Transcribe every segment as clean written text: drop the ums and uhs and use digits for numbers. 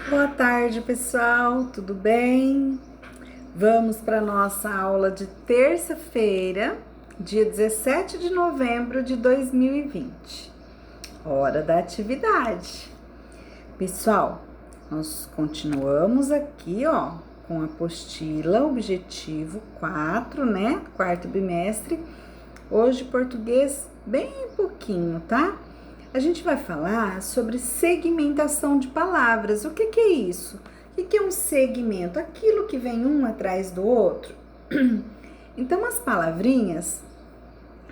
Boa tarde, pessoal, tudo bem? Vamos para a nossa aula de terça-feira, dia 17 de novembro de 2020. Hora da atividade. Pessoal, nós continuamos aqui, com a apostila objetivo 4, né? Quarto bimestre. Hoje, português bem pouquinho, tá? A gente vai falar sobre segmentação de palavras. O que é isso? O que é um segmento? Aquilo que vem um atrás do outro. Então, as palavrinhas,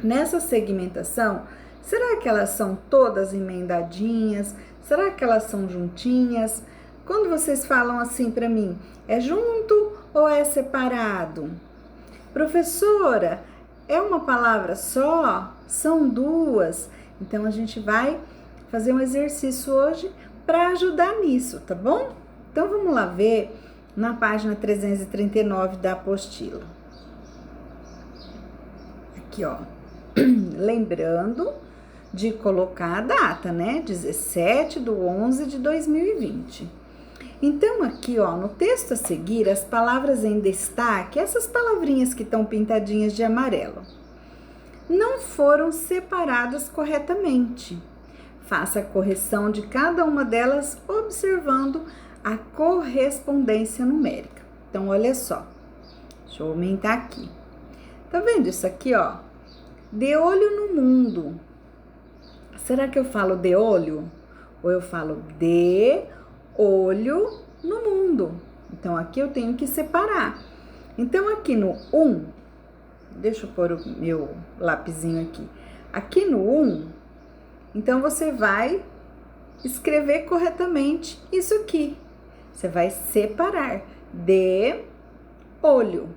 nessa segmentação, será que elas são todas emendadinhas? Será que elas são juntinhas? Quando vocês falam assim para mim, é junto ou é separado? Professora, é uma palavra só? São duas? Então, a gente vai fazer um exercício hoje para ajudar nisso, tá bom? Então, vamos lá ver na página 339 da apostila. Aqui, ó. Lembrando de colocar a data, né? 17/11/2020. Então, aqui, ó, no texto a seguir, as palavras em destaque, essas palavrinhas que estão pintadinhas de amarelo, não foram separadas corretamente. Faça a correção de cada uma delas observando a correspondência numérica. Então, olha só. Deixa eu aumentar aqui. Tá vendo isso aqui, ó? De olho no mundo. Será que eu falo de olho? Ou eu falo de olho no mundo? Então, aqui eu tenho que separar. Então, aqui no 1, deixa eu pôr o meu lapisinho aqui. Aqui no 1, então você vai escrever corretamente isso aqui. Você vai separar de olho.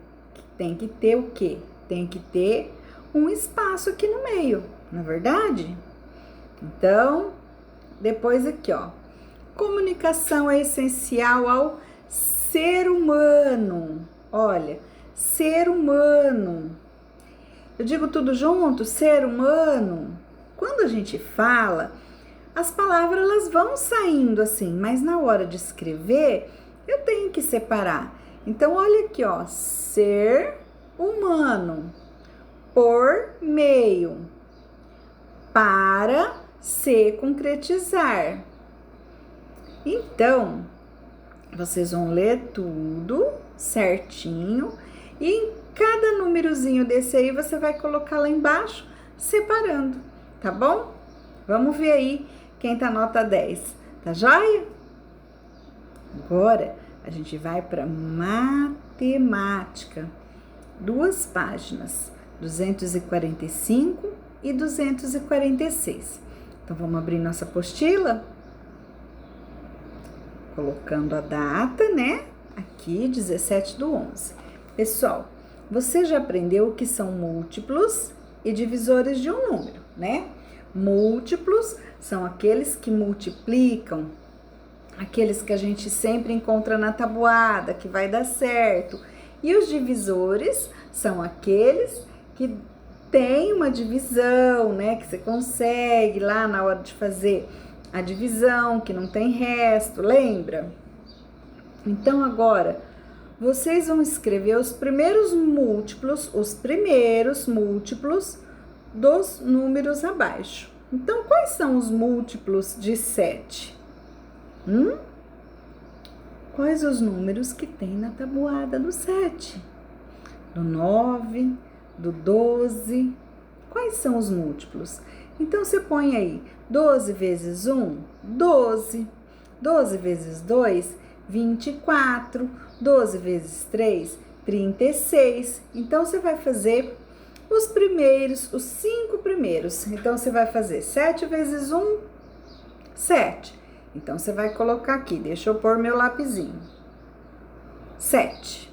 Tem que ter o quê? Tem que ter um espaço aqui no meio, não é verdade? Então, depois aqui, ó. Comunicação é essencial ao ser humano. Olha, ser humano. Eu digo tudo junto, ser humano. Quando a gente fala, as palavras elas vão saindo assim, mas na hora de escrever, eu tenho que separar. Então, olha aqui, ó, ser humano, por meio, para se concretizar. Então, vocês vão ler tudo certinho e em cada númerozinho desse aí você vai colocar lá embaixo, separando, tá bom? Vamos ver aí quem tá nota 10, tá joia? Agora a gente vai para matemática, 2 páginas, 245 e 246. Então vamos abrir nossa apostila, colocando a data, né? Aqui, 17/11. Pessoal, você já aprendeu o que são múltiplos e divisores de um número, né? Múltiplos são aqueles que multiplicam, aqueles que a gente sempre encontra na tabuada, que vai dar certo. E os divisores são aqueles que tem uma divisão, né? Que você consegue lá na hora de fazer a divisão, que não tem resto, lembra? Então, agora, vocês vão escrever os primeiros múltiplos dos números abaixo. Então, quais são os múltiplos de 7? Quais os números que tem na tabuada do 7? Do 9, do 12. Quais são os múltiplos? Então, você põe aí 12 vezes 1, 12. 12 vezes 2, 24. 12 vezes 3, 36. Então, você vai fazer os 5 primeiros. Então, você vai fazer 7 vezes 1, 7. Então, você vai colocar aqui, deixa eu pôr meu lapisinho. 7.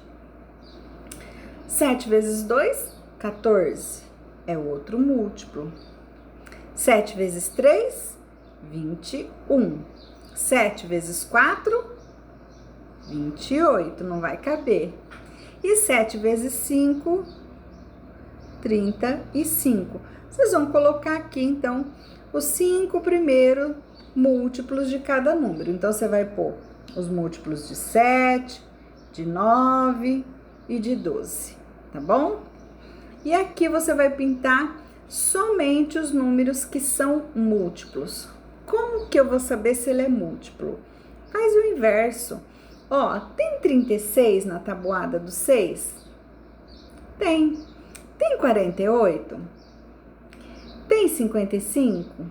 7 vezes 2, 14. É outro múltiplo. 7 vezes 3, 21. 7 vezes 4, 28, não vai caber. E 7 vezes 5, 35. Vocês vão colocar aqui, então, os 5 primeiros múltiplos de cada número. Então, você vai pôr os múltiplos de 7, de 9 e de 12, tá bom? E aqui você vai pintar somente os números que são múltiplos. Como que eu vou saber se ele é múltiplo? Faz o inverso. Ó, tem 36 na tabuada do 6? Tem. Tem 48? Tem 55?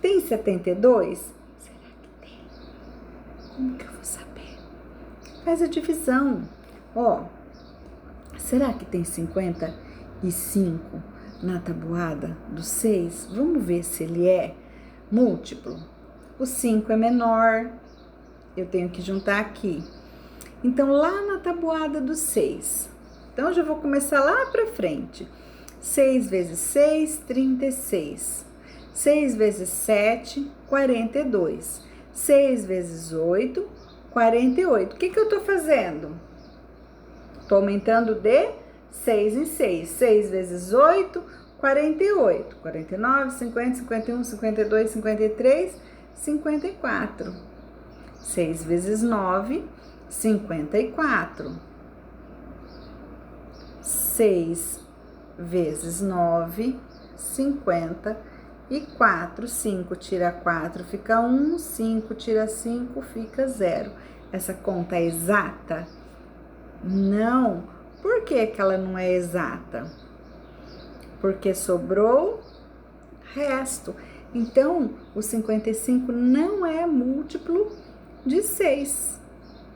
Tem 72? Será que tem? Como que eu vou saber? Faz a divisão. Ó, será que tem 55 na tabuada do 6? Vamos ver se ele é múltiplo. O 5 é menor, eu tenho que juntar aqui. Então, lá na tabuada do 6, então, eu já vou começar lá pra frente. 6 vezes 6, 36. 6 vezes 7, 42. 6 vezes 8, 48. O que que eu tô fazendo? Tô aumentando de 6 em 6. 6 vezes 8, 48. 49, 50, 51, 52, 53, 54. 6 vezes 9, 54. 6 vezes 9, 54. 5 tira 4, fica 1. 5 tira 5, fica 0. Essa conta é exata? Não. Por que que ela não é exata? Porque sobrou resto. Então, o 55 não é múltiplo de 6,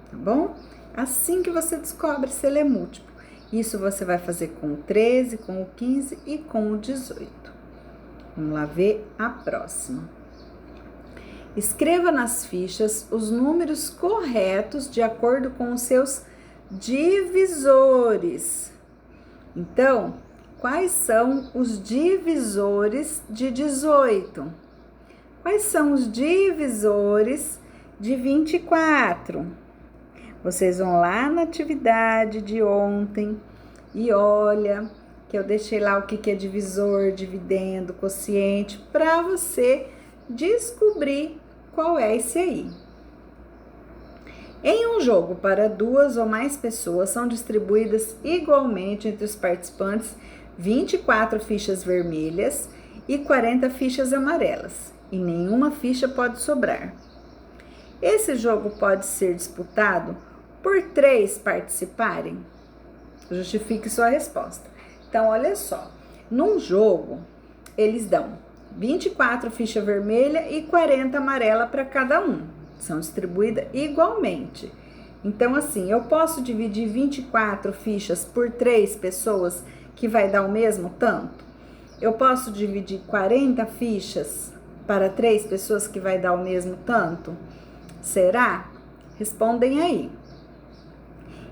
tá bom? Assim que você descobre se ele é múltiplo. Isso você vai fazer com o 13, com o 15 e com o 18. Vamos lá ver a próxima. Escreva nas fichas os números corretos de acordo com os seus divisores. Então, quais são os divisores de 18? Quais são os divisores de 24? Vocês vão lá na atividade de ontem e olha que eu deixei lá o que é divisor, dividendo, quociente, para você descobrir qual é esse aí. Em um jogo para 2 ou mais pessoas, são distribuídas igualmente entre os participantes 24 fichas vermelhas e 40 fichas amarelas, e nenhuma ficha pode sobrar. Esse jogo pode ser disputado por 3 participarem? Justifique sua resposta. Então, olha só. Num jogo, eles dão 24 fichas vermelhas e 40 amarela para cada um. São distribuídas igualmente. Então, assim, eu posso dividir 24 fichas por 3 pessoas, que vai dar o mesmo tanto? Eu posso dividir 40 fichas para 3 pessoas, que vai dar o mesmo tanto? Será? Respondem aí.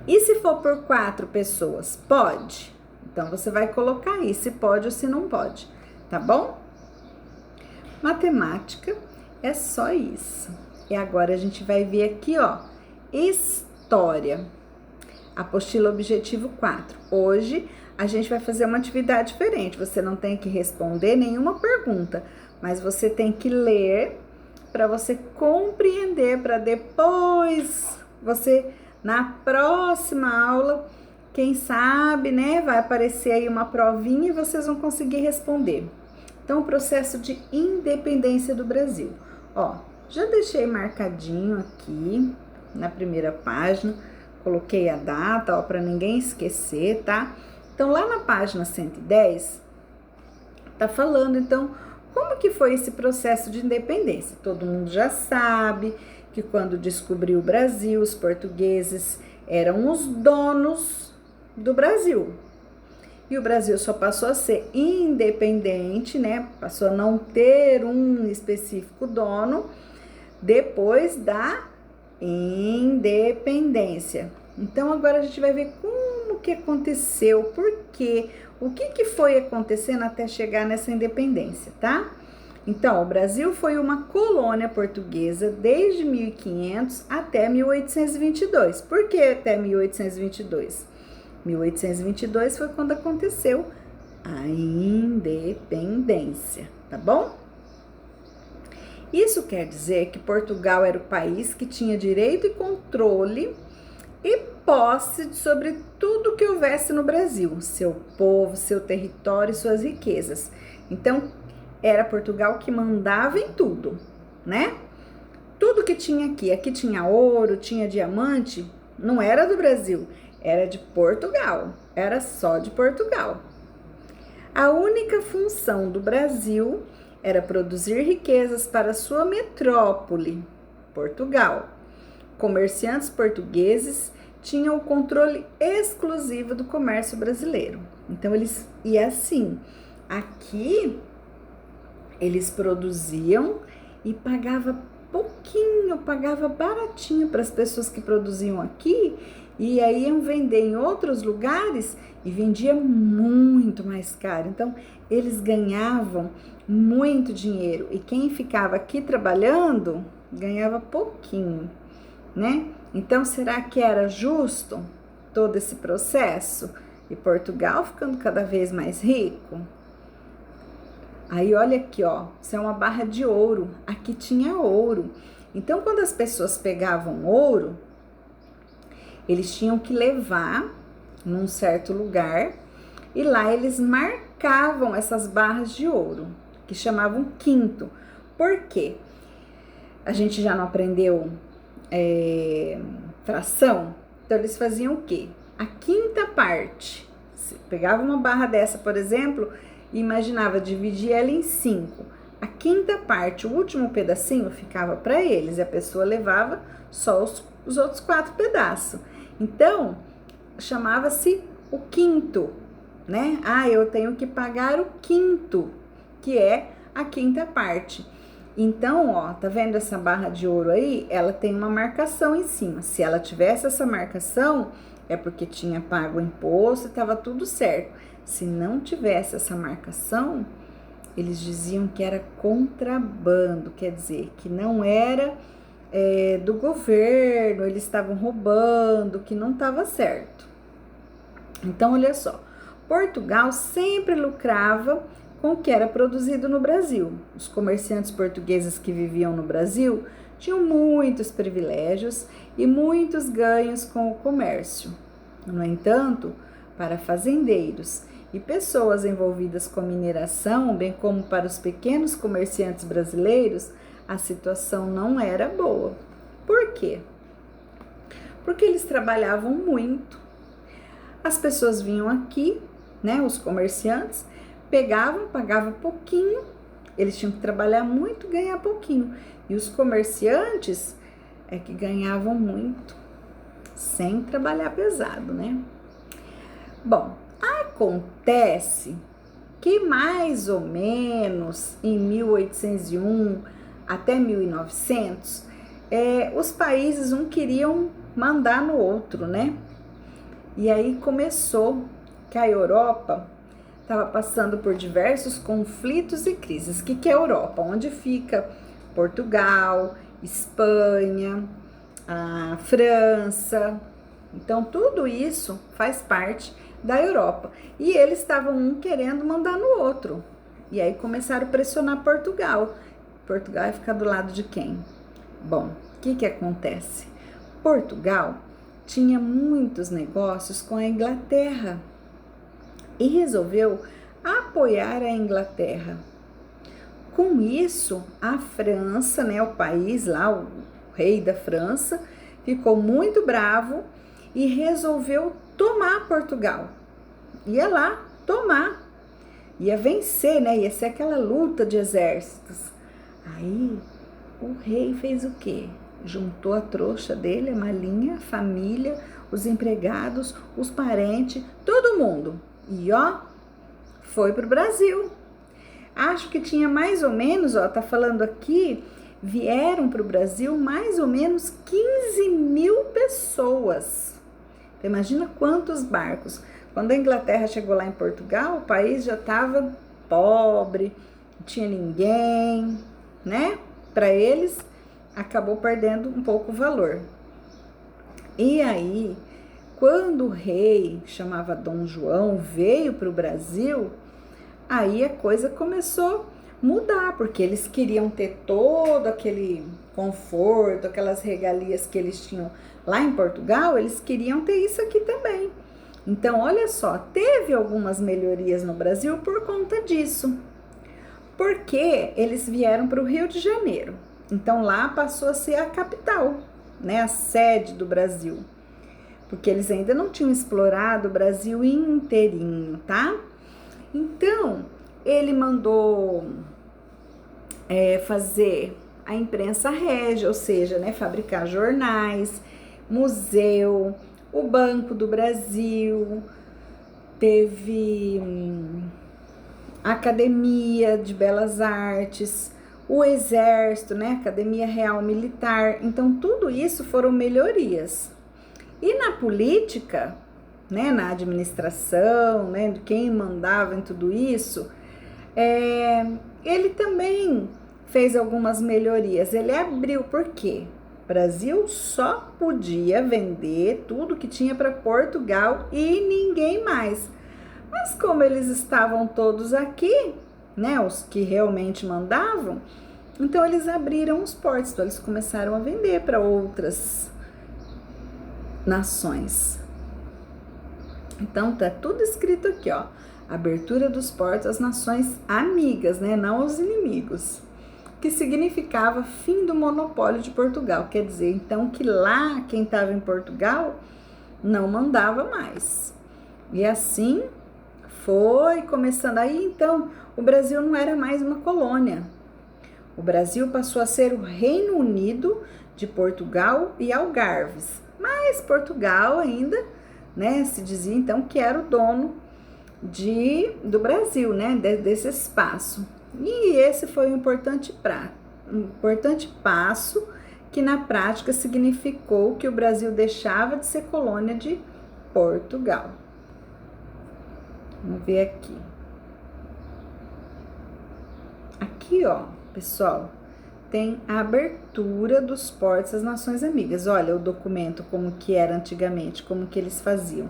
E se for por 4 pessoas, pode? Então, você vai colocar aí se pode ou se não pode, tá bom? Matemática é só isso. E agora a gente vai ver aqui, ó, história. Apostila objetivo 4. Hoje a gente vai fazer uma atividade diferente. Você não tem que responder nenhuma pergunta, mas você tem que ler para você compreender, para depois você, na próxima aula, quem sabe, né, vai aparecer aí uma provinha e vocês vão conseguir responder. Então, o processo de independência do Brasil. Ó, já deixei marcadinho aqui na primeira página, coloquei a data, ó, para ninguém esquecer, tá? Então, lá na página 110, tá falando, então, como que foi esse processo de independência? Todo mundo já sabe que quando descobriu o Brasil, os portugueses eram os donos do Brasil. E o Brasil só passou a ser independente, né? Passou a não ter um específico dono depois da independência. Então, agora a gente vai ver como que aconteceu, por quê, o que foi acontecendo até chegar nessa independência, tá? Então, o Brasil foi uma colônia portuguesa desde 1500 até 1822. Por que até 1822? 1822 foi quando aconteceu a independência, tá bom? Isso quer dizer que Portugal era o país que tinha direito e controle e posse sobre tudo que houvesse no Brasil, seu povo, seu território e suas riquezas. Então, era Portugal que mandava em tudo, né? Tudo que tinha aqui tinha ouro, tinha diamante, não era do Brasil, era de Portugal, era só de Portugal. A única função do Brasil era produzir riquezas para sua metrópole, Portugal. Comerciantes portugueses tinham o controle exclusivo do comércio brasileiro. Então, aqui eles produziam e pagava pouquinho, pagava baratinho para as pessoas que produziam aqui, e aí iam vender em outros lugares e vendia muito mais caro. Então, eles ganhavam muito dinheiro e quem ficava aqui trabalhando ganhava pouquinho, né? Então, será que era justo todo esse processo? E Portugal ficando cada vez mais rico? Aí, olha aqui, ó, isso é uma barra de ouro. Aqui tinha ouro. Então, quando as pessoas pegavam ouro, eles tinham que levar num certo lugar e lá eles marcavam essas barras de ouro, que chamavam quinto. Por quê? A gente já não aprendeu fração? Então, eles faziam o quê? A quinta parte. Se pegava uma barra dessa, por exemplo, e imaginava dividir ela em 5. A quinta parte, o último pedacinho, ficava para eles e a pessoa levava só os outros 4 pedaços. Então, chamava-se o quinto, né? Eu tenho que pagar o quinto, que é a quinta parte. Então, ó, tá vendo essa barra de ouro aí? Ela tem uma marcação em cima. Se ela tivesse essa marcação, é porque tinha pago o imposto e estava tudo certo. Se não tivesse essa marcação, eles diziam que era contrabando, quer dizer, que não era do governo, eles estavam roubando, que não estava certo. Então, olha só, Portugal sempre lucrava com o que era produzido no Brasil. Os comerciantes portugueses que viviam no Brasil tinham muitos privilégios e muitos ganhos com o comércio. No entanto, para fazendeiros e pessoas envolvidas com mineração, bem como para os pequenos comerciantes brasileiros, a situação não era boa. Por quê? Porque eles trabalhavam muito. As pessoas vinham aqui, né, os comerciantes, pagavam pouquinho, eles tinham que trabalhar muito, ganhar pouquinho. E os comerciantes é que ganhavam muito, sem trabalhar pesado, né? Bom, acontece que mais ou menos em 1801 até 1900, os países um queriam mandar no outro, né? E aí começou que a Europa estava passando por diversos conflitos e crises. O que é a Europa? Onde fica Portugal, Espanha, a França. Então, tudo isso faz parte da Europa. E eles estavam um querendo mandar no outro. E aí começaram a pressionar Portugal. Portugal ia ficar do lado de quem? Bom, o que acontece? Portugal tinha muitos negócios com a Inglaterra e resolveu apoiar a Inglaterra. Com isso, a França, né, o país lá, o rei da França, ficou muito bravo e resolveu tomar Portugal. Ia lá tomar, ia vencer, né? Ia ser aquela luta de exércitos. Aí o rei fez o quê? Juntou a trouxa dele, a malinha, a família, os empregados, os parentes, todo mundo. E ó, foi pro Brasil. Acho que tinha mais ou menos, ó, tá falando aqui, vieram pro Brasil mais ou menos 15 mil pessoas. Então, imagina quantos barcos. Quando a Inglaterra chegou lá em Portugal, o país já estava pobre, não tinha ninguém, né? Para eles, acabou perdendo um pouco o valor. E aí, quando o rei, chamava Dom João, veio para o Brasil, aí a coisa começou mudar, porque eles queriam ter todo aquele conforto, aquelas regalias que eles tinham lá em Portugal, eles queriam ter isso aqui também. Então, olha só, teve algumas melhorias no Brasil por conta disso, porque eles vieram para o Rio de Janeiro. Então, lá passou a ser a capital, né, a sede do Brasil, porque eles ainda não tinham explorado o Brasil inteirinho, tá? Então, ele mandou fazer a imprensa régia, ou seja, né, fabricar jornais, museu, o Banco do Brasil, teve Academia de Belas Artes, o Exército, né, Academia Real Militar. Então, tudo isso foram melhorias. E na política, né, na administração, né, quem mandava em tudo isso, ele também fez algumas melhorias. Ele abriu, por quê? O Brasil só podia vender tudo que tinha para Portugal e ninguém mais. Mas como eles estavam todos aqui, né, os que realmente mandavam, então eles abriram os portos, então eles começaram a vender para outras nações. Então tá tudo escrito aqui, ó. Abertura dos portos às nações amigas, né, não aos inimigos. Que significava fim do monopólio de Portugal. Quer dizer, então, que lá quem estava em Portugal não mandava mais. E assim foi começando. Aí, então, o Brasil não era mais uma colônia. O Brasil passou a ser o Reino Unido de Portugal e Algarves. Mas Portugal ainda, né, se dizia então que era o dono do Brasil, né, desse espaço. E esse foi um importante passo que na prática significou que o Brasil deixava de ser colônia de Portugal. Vamos ver aqui. Aqui, ó, pessoal, tem a abertura dos portos às nações amigas. Olha o documento como que era antigamente, como que eles faziam.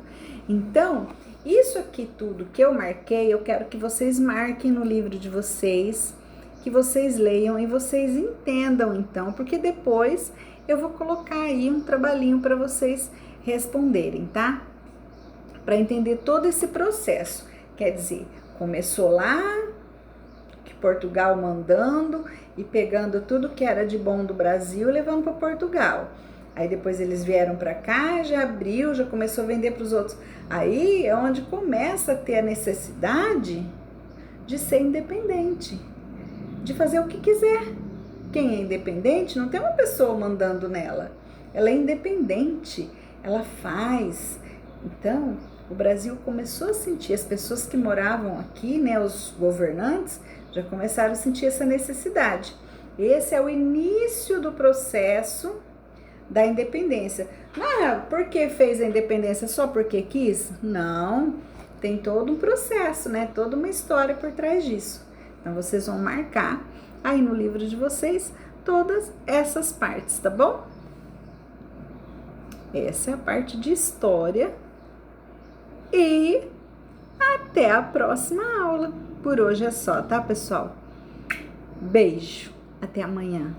Então, isso aqui tudo que eu marquei, eu quero que vocês marquem no livro de vocês, que vocês leiam e vocês entendam então, porque depois eu vou colocar aí um trabalhinho para vocês responderem, tá? Para entender todo esse processo. Quer dizer, começou lá, que Portugal mandando e pegando tudo que era de bom do Brasil e levando para Portugal. Aí depois eles vieram para cá, já abriu, já começou a vender para os outros. Aí é onde começa a ter a necessidade de ser independente, de fazer o que quiser. Quem é independente não tem uma pessoa mandando nela. Ela é independente, ela faz. Então, o Brasil começou a sentir, as pessoas que moravam aqui, né, os governantes, já começaram a sentir essa necessidade. Esse é o início do processo da independência. Ah, por que fez a independência? Só porque quis? Não, tem todo um processo, né? Toda uma história por trás disso. Então, vocês vão marcar aí no livro de vocês todas essas partes, tá bom? Essa é a parte de história. E até a próxima aula. Por hoje é só, tá, pessoal? Beijo. Até amanhã.